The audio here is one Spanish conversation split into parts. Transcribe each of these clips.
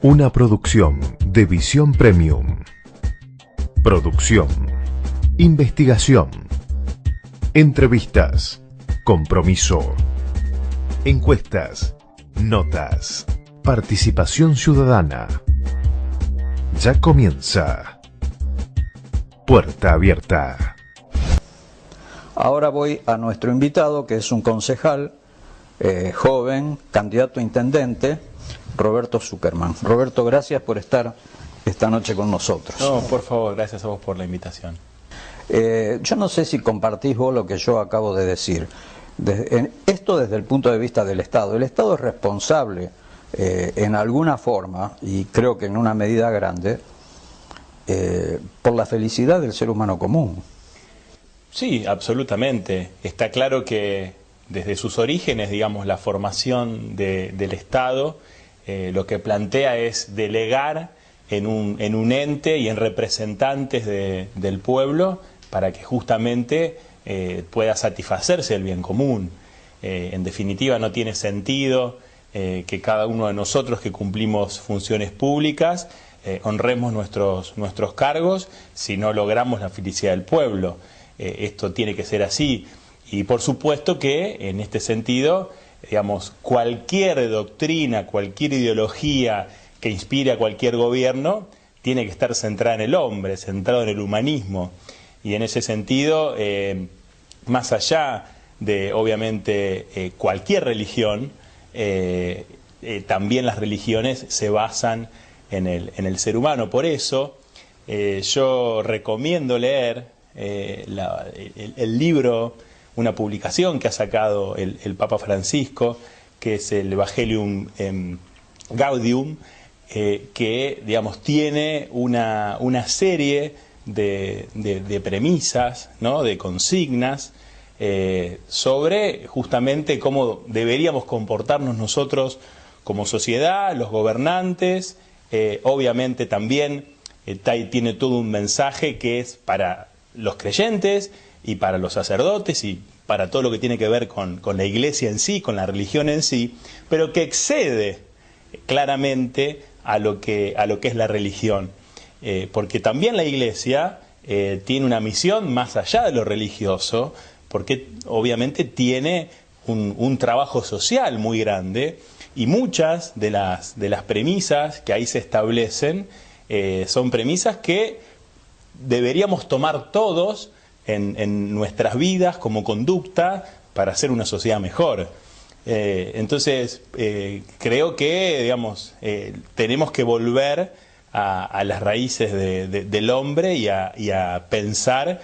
Una producción de Visión Premium. Producción, investigación, entrevistas, compromiso, encuestas, notas, participación ciudadana. Ya comienza Puerta Abierta. Ahora voy a nuestro invitado, que es un concejal joven, candidato a intendente, Roberto Zuckerman. Roberto, gracias por estar esta noche con nosotros. No, por favor, gracias a vos por la invitación. Yo no sé si compartís vos lo que yo acabo de decir. Esto desde el punto de vista del Estado. El Estado es responsable en alguna forma, y creo que en una medida grande, por la felicidad del ser humano común. Sí, absolutamente. Está claro que desde sus orígenes, digamos, la formación del Estado, lo que plantea es delegar en un ente y en representantes del pueblo para que justamente pueda satisfacerse el bien común. En definitiva, no tiene sentido que cada uno de nosotros que cumplimos funciones públicas honremos nuestros cargos si no logramos la felicidad del pueblo. Esto tiene que ser así. Y por supuesto que en este sentido, digamos, cualquier doctrina, cualquier ideología que inspire a cualquier gobierno tiene que estar centrada en el hombre, centrado en el humanismo. Y en ese sentido, más allá de, obviamente, cualquier religión, también las religiones se basan en el ser humano. Por eso, yo recomiendo leer el libro, una publicación que ha sacado el Papa Francisco, que es el Evangelium Gaudium, que, digamos, tiene una serie de premisas, ¿no?, de consignas sobre justamente cómo deberíamos comportarnos nosotros como sociedad, los gobernantes. Obviamente también tiene todo un mensaje que es para los creyentes y para los sacerdotes y para todo lo que tiene que ver con la iglesia en sí, con la religión en sí, pero que excede claramente a lo que es la religión. Porque también la iglesia tiene una misión más allá de lo religioso, porque obviamente tiene un trabajo social muy grande, y muchas de las premisas que ahí se establecen son premisas que deberíamos tomar todos en nuestras vidas como conducta para hacer una sociedad mejor. Entonces, creo que, digamos, tenemos que volver a las raíces del hombre y a pensar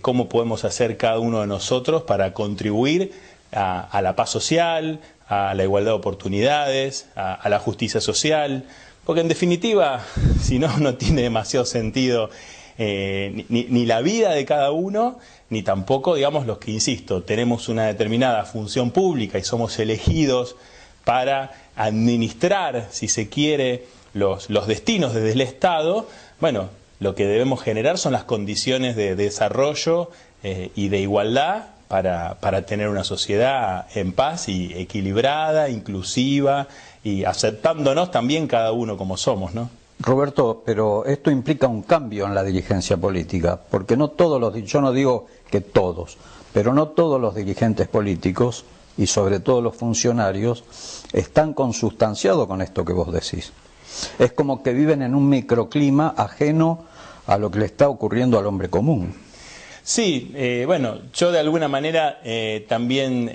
cómo podemos hacer cada uno de nosotros para contribuir a la paz social, a la igualdad de oportunidades, a la justicia social, porque en definitiva, si no, no tiene demasiado sentido ni la vida de cada uno, ni tampoco, digamos, los que, insisto, tenemos una determinada función pública y somos elegidos para administrar, si se quiere, los destinos desde el Estado. Bueno, lo que debemos generar son las condiciones de desarrollo y de igualdad para tener una sociedad en paz y equilibrada, inclusiva y aceptándonos también cada uno como somos, ¿no? Roberto, pero esto implica un cambio en la dirigencia política, porque no todos yo no digo que todos, pero no todos los dirigentes políticos y sobre todo los funcionarios están consustanciados con esto que vos decís. Es como que viven en un microclima ajeno a lo que le está ocurriendo al hombre común. Sí, bueno, yo de alguna manera también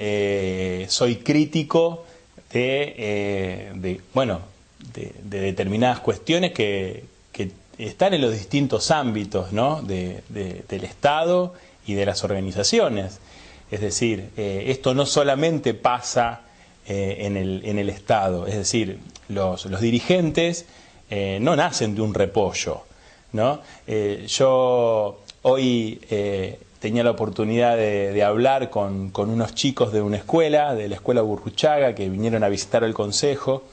soy crítico de determinadas cuestiones que están en los distintos ámbitos, ¿no?, del Estado y de las organizaciones. Es decir, esto no solamente pasa en el Estado, es decir, los dirigentes no nacen de un repollo, ¿no? Yo hoy tenía la oportunidad de hablar con unos chicos de una escuela, de la escuela Burruchaga, que vinieron a visitar el Consejo,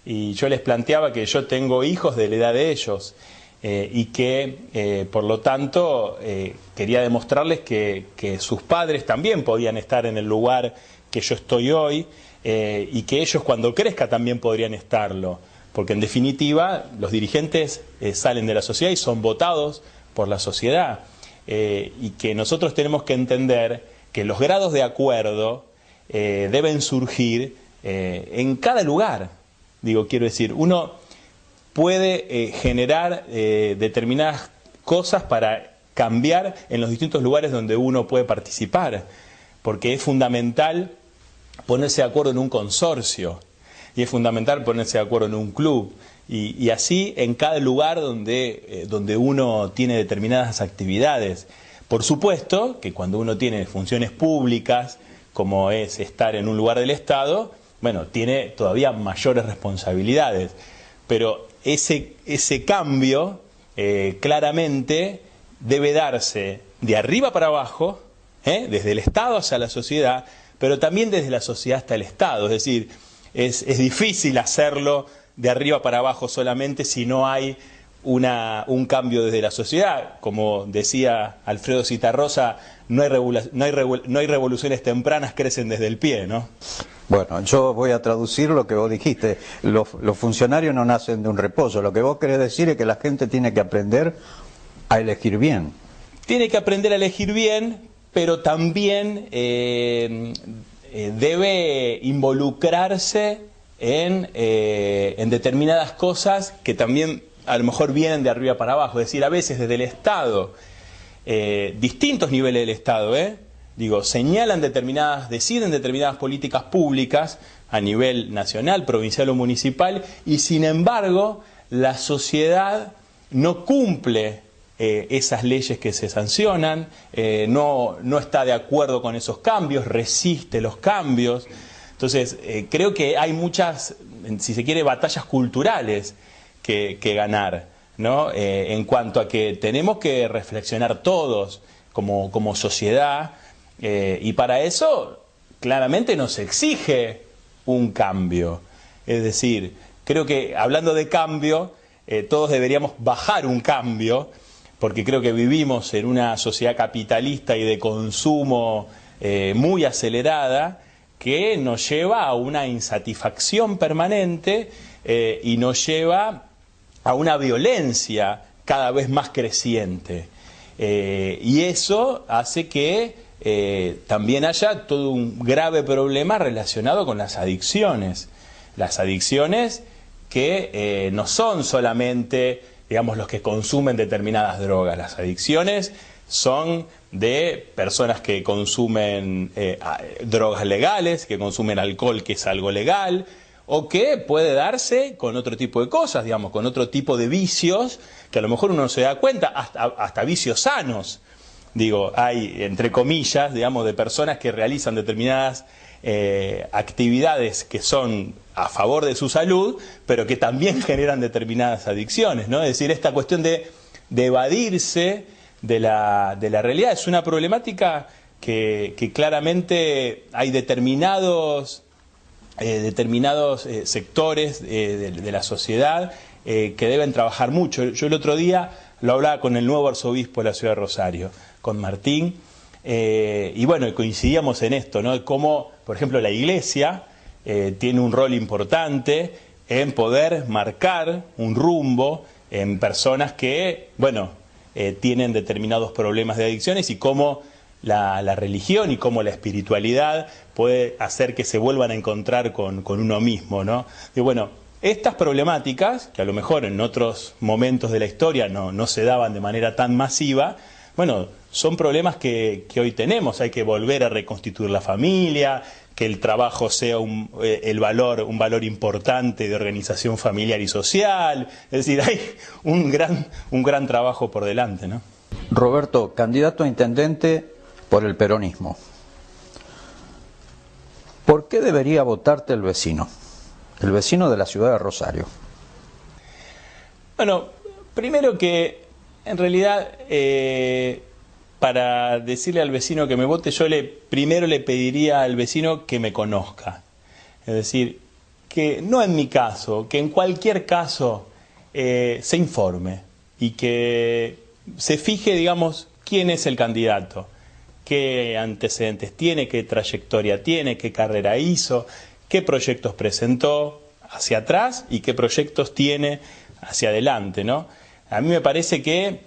y yo les planteaba que yo tengo hijos de la edad de ellos y que, por lo tanto, quería demostrarles que sus padres también podían estar en el lugar que yo estoy hoy y que ellos cuando crezca también podrían estarlo. porque en definitiva los dirigentes salen de la sociedad y son votados por la sociedad, y que nosotros tenemos que entender que los grados de acuerdo deben surgir en cada lugar. Quiero decir, uno puede generar determinadas cosas para cambiar en los distintos lugares donde uno puede participar, porque es fundamental ponerse de acuerdo en un consorcio, y es fundamental ponerse de acuerdo en un club, y así en cada lugar donde uno tiene determinadas actividades. Por supuesto que cuando uno tiene funciones públicas, como es estar en un lugar del Estado, bueno, tiene todavía mayores responsabilidades, pero ese cambio claramente debe darse de arriba para abajo, desde el Estado hacia la sociedad, pero también desde la sociedad hasta el Estado. Es decir, es difícil hacerlo de arriba para abajo solamente si no hay un cambio desde la sociedad. Como decía Alfredo Zitarrosa, no hay revoluciones tempranas, crecen desde el pie, ¿no? Bueno, yo voy a traducir lo que vos dijiste. Los funcionarios no nacen de un reposo. Lo que vos querés decir es que la gente tiene que aprender a elegir bien. Tiene que aprender a elegir bien, pero también debe involucrarse en determinadas cosas que también a lo mejor vienen de arriba para abajo. Es decir, a veces desde el Estado, distintos niveles del Estado, deciden determinadas políticas públicas a nivel nacional, provincial o municipal, y sin embargo la sociedad no cumple esas leyes que se sancionan, no está de acuerdo con esos cambios, resiste los cambios. Entonces, creo que hay muchas, si se quiere, batallas culturales que ganar, ¿no? En cuanto a que tenemos que reflexionar todos como sociedad, y para eso claramente nos exige un cambio. Es decir, creo que hablando de cambio, todos deberíamos bajar un cambio, porque creo que vivimos en una sociedad capitalista y de consumo muy acelerada, que nos lleva a una insatisfacción permanente y nos lleva a una violencia cada vez más creciente. Y eso hace que también haya todo un grave problema relacionado con las adicciones. Las adicciones que no son solamente, digamos, los que consumen determinadas drogas. Las adicciones son de personas que consumen drogas legales, que consumen alcohol, que es algo legal, o que puede darse con otro tipo de cosas, digamos, con otro tipo de vicios, que a lo mejor uno no se da cuenta, hasta vicios sanos. Hay, entre comillas, digamos, de personas que realizan determinadas actividades que son a favor de su salud, pero que también generan determinadas adicciones, ¿no? Es decir, esta cuestión de evadirse de la realidad es una problemática que claramente hay determinados sectores de la sociedad que deben trabajar mucho. Yo el otro día lo hablaba con el nuevo arzobispo de la ciudad de Rosario, con Martín, y bueno, coincidíamos en esto, ¿no? Cómo, por ejemplo, la Iglesia tiene un rol importante en poder marcar un rumbo en personas que, bueno, tienen determinados problemas de adicciones, y cómo la religión y cómo la espiritualidad puede hacer que se vuelvan a encontrar con uno mismo, ¿no? Y bueno, estas problemáticas, que a lo mejor en otros momentos de la historia no se daban de manera tan masiva, bueno, son problemas que hoy tenemos. Hay que volver a reconstituir la familia, que el trabajo sea un valor importante de organización familiar y social. Es decir, hay un gran trabajo por delante, ¿no? Roberto, candidato a intendente por el peronismo. ¿Por qué debería votarte el vecino de la ciudad de Rosario? Bueno, primero que en realidad para decirle al vecino que me vote, yo primero le pediría al vecino que me conozca. Es decir, que no en mi caso, que en cualquier caso se informe y que se fije, digamos, quién es el candidato, qué antecedentes tiene, qué trayectoria tiene, qué carrera hizo, qué proyectos presentó, hacia atrás y qué proyectos tiene hacia adelante, ¿no? A mí me parece que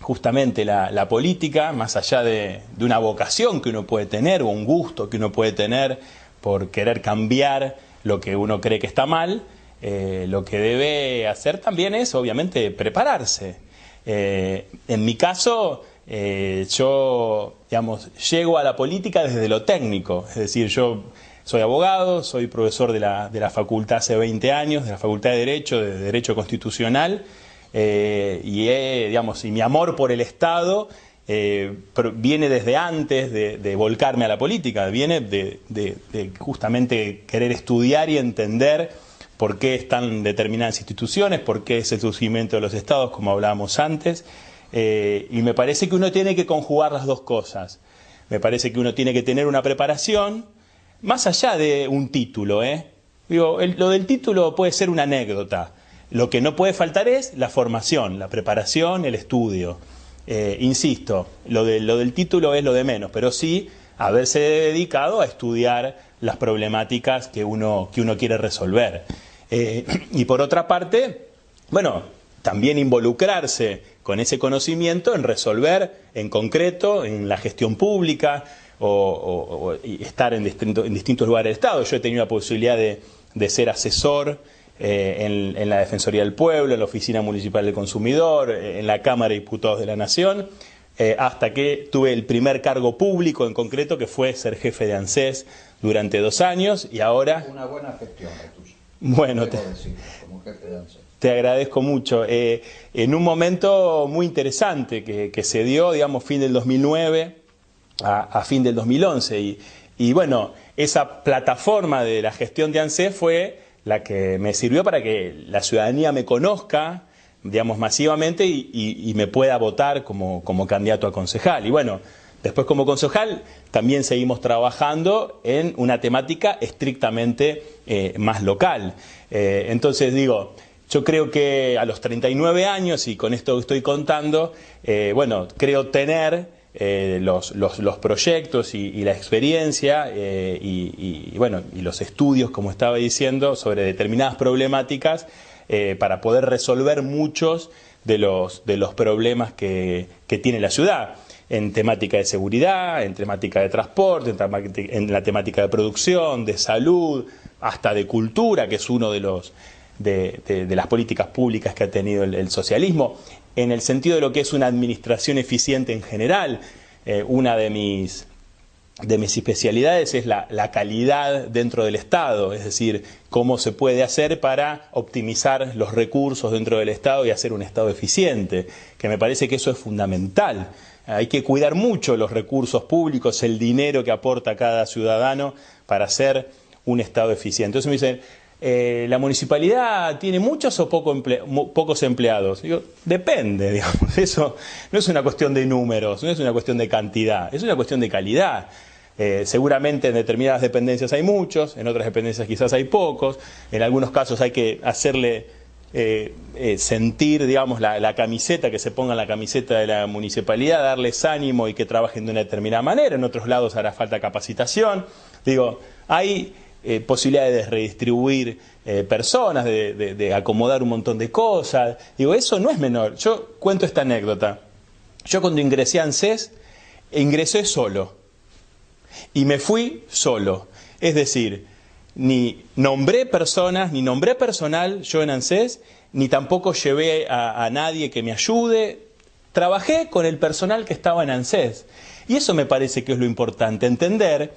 justamente la política, más allá de una vocación que uno puede tener o un gusto que uno puede tener por querer cambiar lo que uno cree que está mal, lo que debe hacer también es obviamente prepararse. En mi caso, yo, digamos, llego a la política desde lo técnico, es decir, yo soy abogado, soy profesor de la facultad hace 20 años, de la Facultad de Derecho Constitucional, digamos, y mi amor por el Estado viene desde antes de volcarme a la política, viene de justamente querer estudiar y entender por qué están determinadas instituciones, por qué es el surgimiento de los estados, como hablábamos antes, y me parece que uno tiene que conjugar las dos cosas. Me parece que uno tiene que tener una preparación, más allá de un título, Digo, lo del título puede ser una anécdota. Lo que no puede faltar es la formación, la preparación, el estudio. Insisto, lo del título es lo de menos, pero sí haberse dedicado a estudiar las problemáticas que uno quiere resolver. Y por otra parte, bueno, también involucrarse con ese conocimiento en resolver en concreto, en la gestión pública y estar en distintos lugares del Estado. Yo he tenido la posibilidad de ser asesor en la Defensoría del Pueblo, en la Oficina Municipal del Consumidor, en la Cámara de Diputados de la Nación, hasta que tuve el primer cargo público en concreto, que fue ser jefe de ANSES durante 2 años, y ahora... Una buena gestión la tuya. Bueno, como jefe de ANSES. Te agradezco mucho. En un momento muy interesante que se dio, digamos, fin del 2009 a fin del 2011, y bueno, esa plataforma de la gestión de ANSES fue la que me sirvió para que la ciudadanía me conozca, digamos, masivamente y me pueda votar como candidato a concejal. Y bueno, después como concejal también seguimos trabajando en una temática estrictamente más local. Entonces digo, yo creo que a los 39 años, y con esto que estoy contando, bueno, creo tener los proyectos y la experiencia bueno, y los estudios, como estaba diciendo, sobre determinadas problemáticas para poder resolver muchos de los problemas que tiene la ciudad, en temática de seguridad, en temática de transporte, en la temática de producción, de salud, hasta de cultura, que es uno de las políticas públicas que ha tenido el socialismo, en el sentido de lo que es una administración eficiente en general. Una de mis especialidades es la calidad dentro del Estado, es decir, cómo se puede hacer para optimizar los recursos dentro del Estado y hacer un Estado eficiente, que me parece que eso es fundamental. Hay que cuidar mucho los recursos públicos, el dinero que aporta cada ciudadano para hacer un Estado eficiente. Entonces me dicen, ¿la municipalidad tiene muchos o pocos empleados? Digo, depende, digamos. Eso no es una cuestión de números, no es una cuestión de cantidad, es una cuestión de calidad. Seguramente en determinadas dependencias hay muchos, en otras dependencias quizás hay pocos, en algunos casos hay que hacerle sentir, digamos, la camiseta, que se pongan la camiseta de la municipalidad, darles ánimo y que trabajen de una determinada manera. En otros lados hará falta capacitación. Digo, hay posibilidades de redistribuir personas, de acomodar un montón de cosas. Digo, eso no es menor. Yo cuento esta anécdota. Yo cuando ingresé a ANSES, ingresé solo y me fui solo. Es decir, ni nombré personas, ni nombré personal yo en ANSES, ni tampoco llevé a nadie que me ayude. Trabajé con el personal que estaba en ANSES. Y eso me parece que es lo importante, entender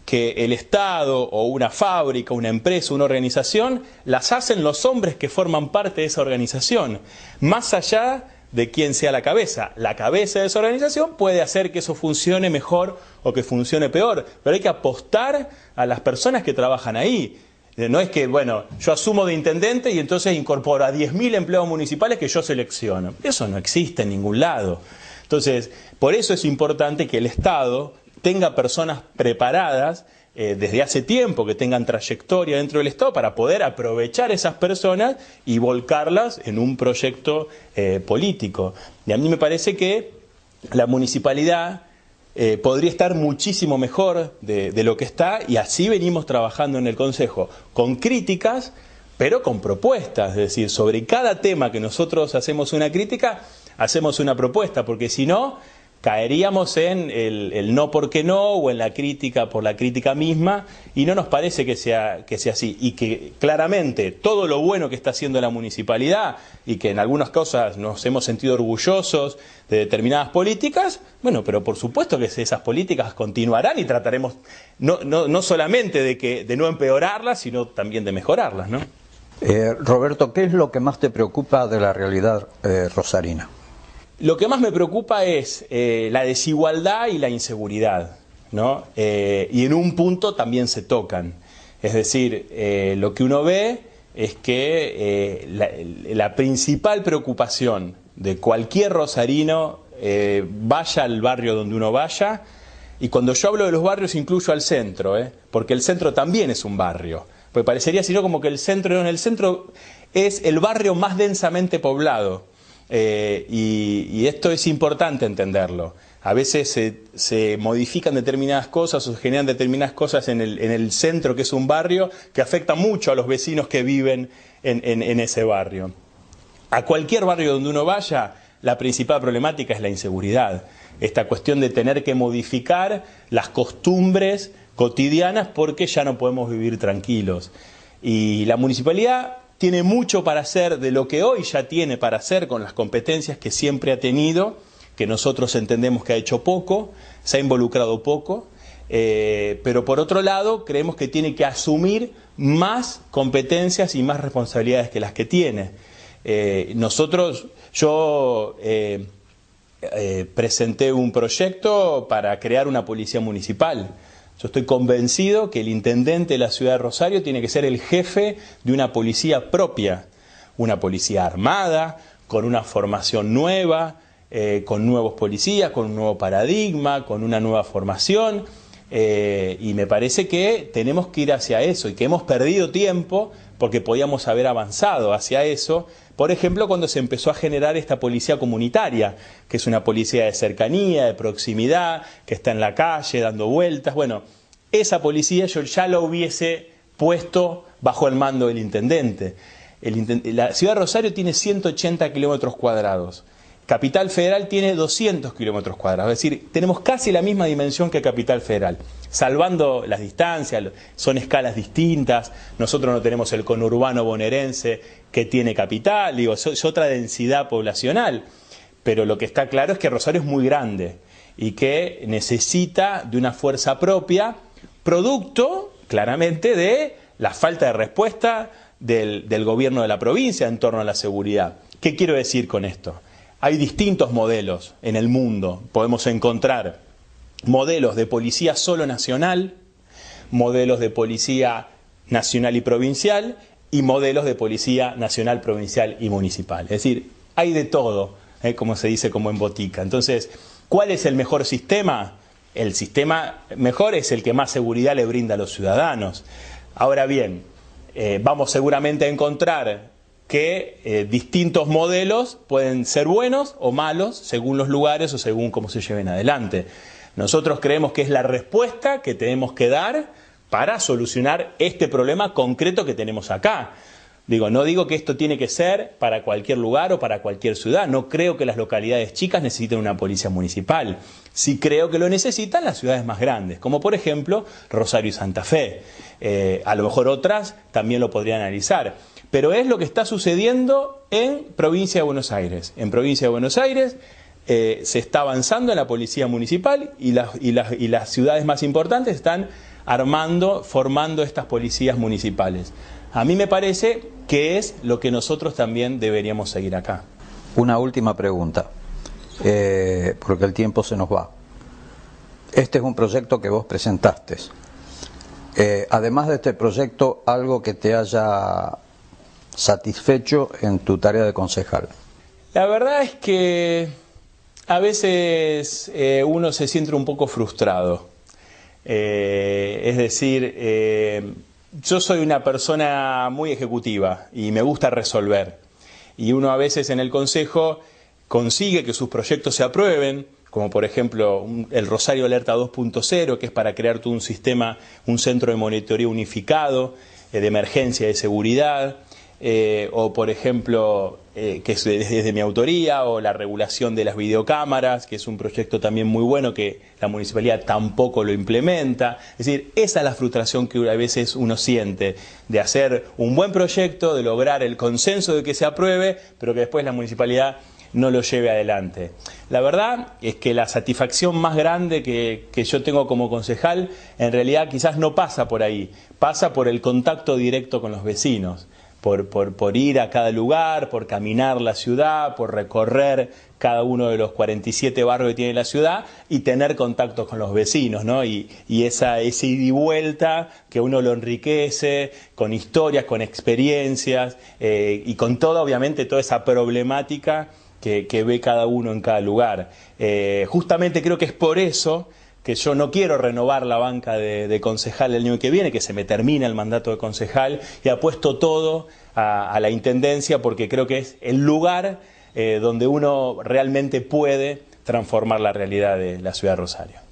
que el Estado o una fábrica, una empresa, una organización, las hacen los hombres que forman parte de esa organización, más allá de quién sea la cabeza. La cabeza de esa organización puede hacer que eso funcione mejor o que funcione peor, pero hay que apostar a las personas que trabajan ahí. No es que, bueno, yo asumo de intendente y entonces incorporo a 10.000 empleados municipales que yo selecciono. Eso no existe en ningún lado. Entonces, por eso es importante que el Estado tenga personas preparadas desde hace tiempo, que tengan trayectoria dentro del Estado para poder aprovechar esas personas y volcarlas en un proyecto político. Y a mí me parece que la municipalidad podría estar muchísimo mejor de lo que está, y así venimos trabajando en el Consejo, con críticas, pero con propuestas, es decir, sobre cada tema que nosotros hacemos una crítica, hacemos una propuesta, porque si no, caeríamos en el no porque no, o en la crítica por la crítica misma, y no nos parece que sea así, y que claramente todo lo bueno que está haciendo la municipalidad, y que en algunas cosas nos hemos sentido orgullosos de determinadas políticas, bueno, pero por supuesto que esas políticas continuarán y trataremos no solamente de no empeorarlas, sino también de mejorarlas, ¿no? Roberto, ¿qué es lo que más te preocupa de la realidad rosarina? Lo que más me preocupa es la desigualdad y la inseguridad, ¿no? Y en un punto también se tocan. Es decir, lo que uno ve es que la principal preocupación de cualquier rosarino, vaya al barrio donde uno vaya, y cuando yo hablo de los barrios incluyo al centro, porque el centro también es un barrio. Porque parecería sino como que el centro es el barrio más densamente poblado. Y esto es importante entenderlo. A veces se modifican determinadas cosas o se generan determinadas cosas en el centro, que es un barrio, que afecta mucho a los vecinos que viven en ese barrio. A cualquier barrio donde uno vaya, la principal problemática es la inseguridad. Esta cuestión de tener que modificar las costumbres cotidianas porque ya no podemos vivir tranquilos. Y la municipalidad tiene mucho para hacer de lo que hoy ya tiene para hacer con las competencias que siempre ha tenido, que nosotros entendemos que ha hecho poco, se ha involucrado poco, pero por otro lado creemos que tiene que asumir más competencias y más responsabilidades que las que tiene. Yo presenté un proyecto para crear una policía municipal. Yo estoy convencido que el intendente de la ciudad de Rosario tiene que ser el jefe de una policía propia, una policía armada, con una formación nueva, con nuevos policías, con un nuevo paradigma, con una nueva formación, y me parece que tenemos que ir hacia eso y que hemos perdido tiempo porque podíamos haber avanzado hacia eso. Por ejemplo, cuando se empezó a generar esta policía comunitaria, que es una policía de cercanía, de proximidad, que está en la calle dando vueltas. Bueno, esa policía yo ya la hubiese puesto bajo el mando del intendente. La ciudad de Rosario tiene 180 kilómetros cuadrados. Capital Federal tiene 200 kilómetros cuadrados, es decir, tenemos casi la misma dimensión que Capital Federal, salvando las distancias, son escalas distintas. Nosotros no tenemos el conurbano bonaerense que tiene Capital, digo, es otra densidad poblacional, pero lo que está claro es que Rosario es muy grande y que necesita de una fuerza propia, producto claramente de la falta de respuesta del gobierno de la provincia en torno a la seguridad. ¿Qué quiero decir con esto? Hay distintos modelos en el mundo. Podemos encontrar modelos de policía solo nacional, modelos de policía nacional y provincial, y modelos de policía nacional, provincial y municipal. Es decir, hay de todo, como se dice como en botica. Entonces, ¿cuál es el mejor sistema? El sistema mejor es el que más seguridad le brinda a los ciudadanos. Ahora bien, vamos seguramente a encontrar que distintos modelos pueden ser buenos o malos según los lugares o según cómo se lleven adelante. Nosotros creemos que es la respuesta que tenemos que dar para solucionar este problema concreto que tenemos acá. No digo que esto tiene que ser para cualquier lugar o para cualquier ciudad. No creo que las localidades chicas necesiten una policía municipal. Sí creo que lo necesitan las ciudades más grandes, como por ejemplo Rosario y Santa Fe. A lo mejor otras también lo podrían analizar. Pero es lo que está sucediendo en Provincia de Buenos Aires. En Provincia de Buenos Aires se está avanzando en la policía municipal y las ciudades más importantes están formando estas policías municipales. A mí me parece que es lo que nosotros también deberíamos seguir acá. Una última pregunta, porque el tiempo se nos va. Este es un proyecto que vos presentaste. Además de este proyecto, algo que te haya satisfecho en tu tarea de concejal. La verdad es que a veces uno se siente un poco frustrado. Es decir, yo soy una persona muy ejecutiva y me gusta resolver. Y uno a veces en el consejo consigue que sus proyectos se aprueben, como por ejemplo el Rosario Alerta 2.0, que es para crear todo un sistema, un centro de monitoreo unificado, de emergencia y de seguridad. o por ejemplo, que es desde mi autoría, o la regulación de las videocámaras, que es un proyecto también muy bueno que la municipalidad tampoco lo implementa. Es decir, esa es la frustración que a veces uno siente, de hacer un buen proyecto, de lograr el consenso de que se apruebe, pero que después la municipalidad no lo lleve adelante. La verdad es que la satisfacción más grande que yo tengo como concejal, en realidad quizás no pasa por ahí, pasa por el contacto directo con los vecinos. Por ir a cada lugar, por caminar la ciudad, por recorrer cada uno de los 47 barrios que tiene la ciudad y tener contactos con los vecinos, ¿no? Y ese ida y vuelta que uno lo enriquece con historias, con experiencias y con toda, obviamente, toda esa problemática que ve cada uno en cada lugar. Justamente creo que es por eso que yo no quiero renovar la banca de concejal el año que viene, que se me termina el mandato de concejal, y apuesto todo a la intendencia, porque creo que es el lugar donde uno realmente puede transformar la realidad de la ciudad de Rosario.